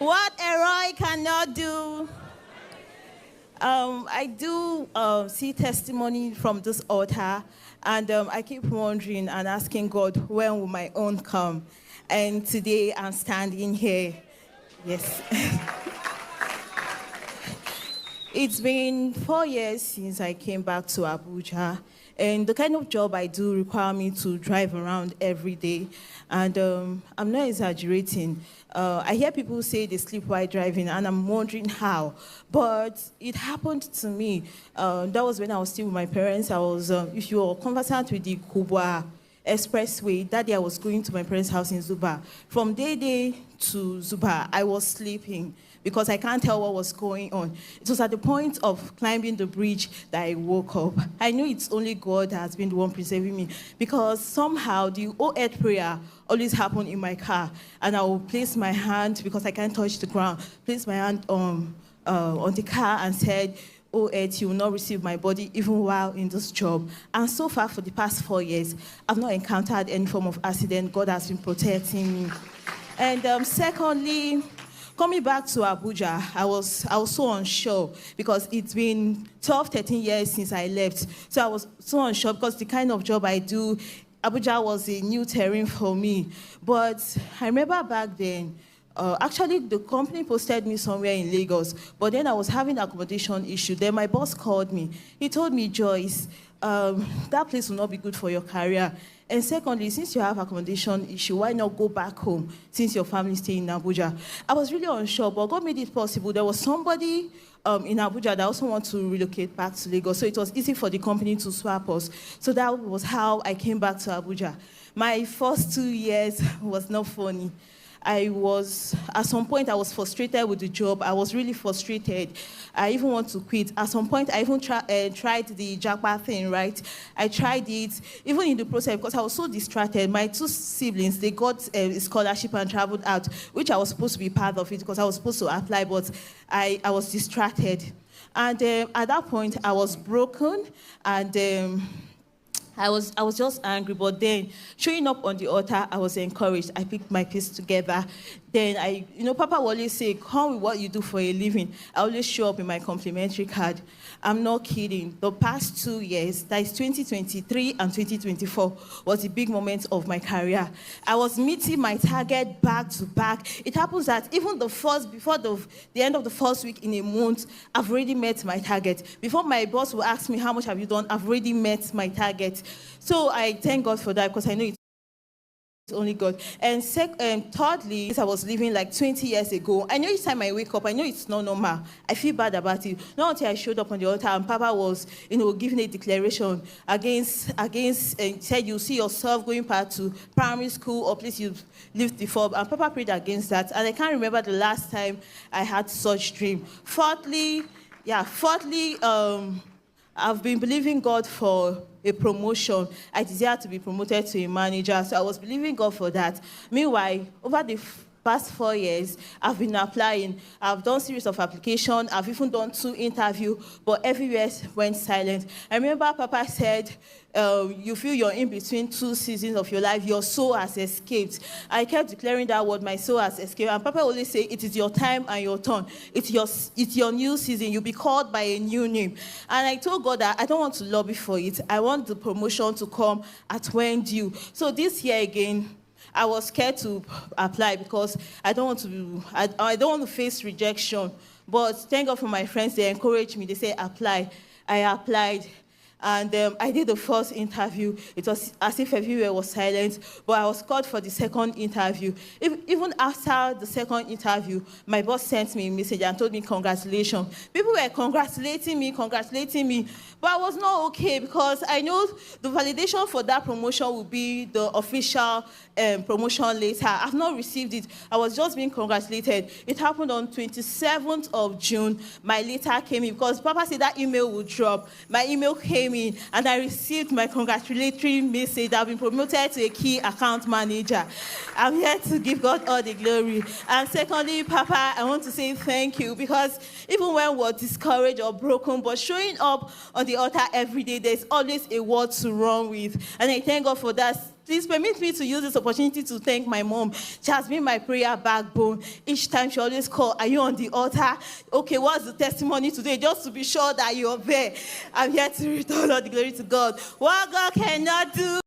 What a Roy cannot do. I do see testimony from this altar, and I keep wondering and asking God, when will my own come? And today I'm standing here. Yes. It's been 4 years since I came back to Abuja, and the kind of job I do require me to drive around every day, and I'm not exaggerating. I hear people say they sleep while driving, and I'm wondering how, but it happened to me. That was when I was still with my parents. I was, if you are conversant with the Kubwa Expressway, that day I was going to my parents' house in Zuba. From Day to Zuba, I was sleeping, because I can't tell what was going on. It was at the point of climbing the bridge that I woke up. I knew it's only God that has been the one preserving me, because somehow the O8 prayer always happened in my car, and I will place my hand, because I can't touch the ground, place my hand on the car and said, O8, you will not receive my body even while in this job. And so far, for the past 4 years, I've not encountered any form of accident. God has been protecting me. And secondly, coming back to Abuja, I was so unsure, because it's been 12, 13 years since I left. So I was so unsure, because the kind of job I do, Abuja was a new terrain for me. But I remember back then, actually the company posted me somewhere in Lagos, but then I was having accommodation issue. Then my boss called me. He told me, Joyce, that place will not be good for your career. And secondly, since you have accommodation issue, why not go back home since your family stay in Abuja? I was really unsure, but God made it possible. There was somebody in Abuja that also wanted to relocate back to Lagos, so it was easy for the company to swap us. So that was how I came back to Abuja. My first 2 years was not funny. At some point, I was frustrated with the job. I was really frustrated. I even want to quit. At some point, I even tried the Japa thing, right? I tried it, even in the process, because I was so distracted. My 2 siblings, they got a scholarship and traveled out, which I was supposed to be part of it, because I was supposed to apply, but I was distracted. And at that point, I was broken, and I was just angry, but then showing up on the altar, I was encouraged. I picked my piece together. Then Papa will always say, come with what you do for a living. I always show up in my complimentary card. I'm not kidding. The past 2 years, that is 2023 and 2024, was a big moment of my career. I was meeting my target back to back. It happens that even before the end of the first week in a month, I've already met my target. Before my boss will ask me, how much have you done? I've already met my target. So I thank God for that, because I know it's only God. And thirdly, I was living like 20 years ago. I know each time I wake up, I know it's not normal. I feel bad about it. Not until I showed up on the altar and Papa was, giving a declaration against said you see yourself going back to primary school or place you've lived before. And Papa prayed against that. And I can't remember the last time I had such dream. Fourthly, I've been believing God for a promotion. I desire to be promoted to a manager, so I was believing God for that. Meanwhile, over the past 4 years, I've been applying. I've done series of applications. I've even done 2 interviews, but everywhere went silent. I remember Papa said, you feel you're in between 2 seasons of your life. Your soul has escaped. I kept declaring that word, my soul has escaped. And Papa always say, it is your time and your turn. It's your new season. You'll be called by a new name. And I told God that I don't want to lobby for it. I want the promotion to come at when due. So this year again, I was scared to apply, because I don't want to face rejection. But thank God for my friends, they encouraged me. They say, apply. I applied. And I did the first interview. It was as if everywhere was silent, but I was called for the second interview. Even after the second interview, my boss sent me a message and told me, congratulations. People were congratulating me, but I was not okay, because I know the validation for that promotion will be the official promotion later. I've not received it. I was just being congratulated. It happened on 27th of June. My letter came in, because Papa said that email would drop. My email came in, and I received my congratulatory message that I've been promoted to a key account manager. I'm here to give God all the glory. And secondly, Papa, I want to say thank you, because even when we're discouraged or broken, but showing up on the altar every day, there's always a word to run with. And I thank God for that. Please permit me to use this opportunity to thank my mom. She has been my prayer backbone. Each time she always call, are you on the altar? Okay, what's the testimony today? Just to be sure that you're there. I'm here to return all the glory to God. What God cannot do.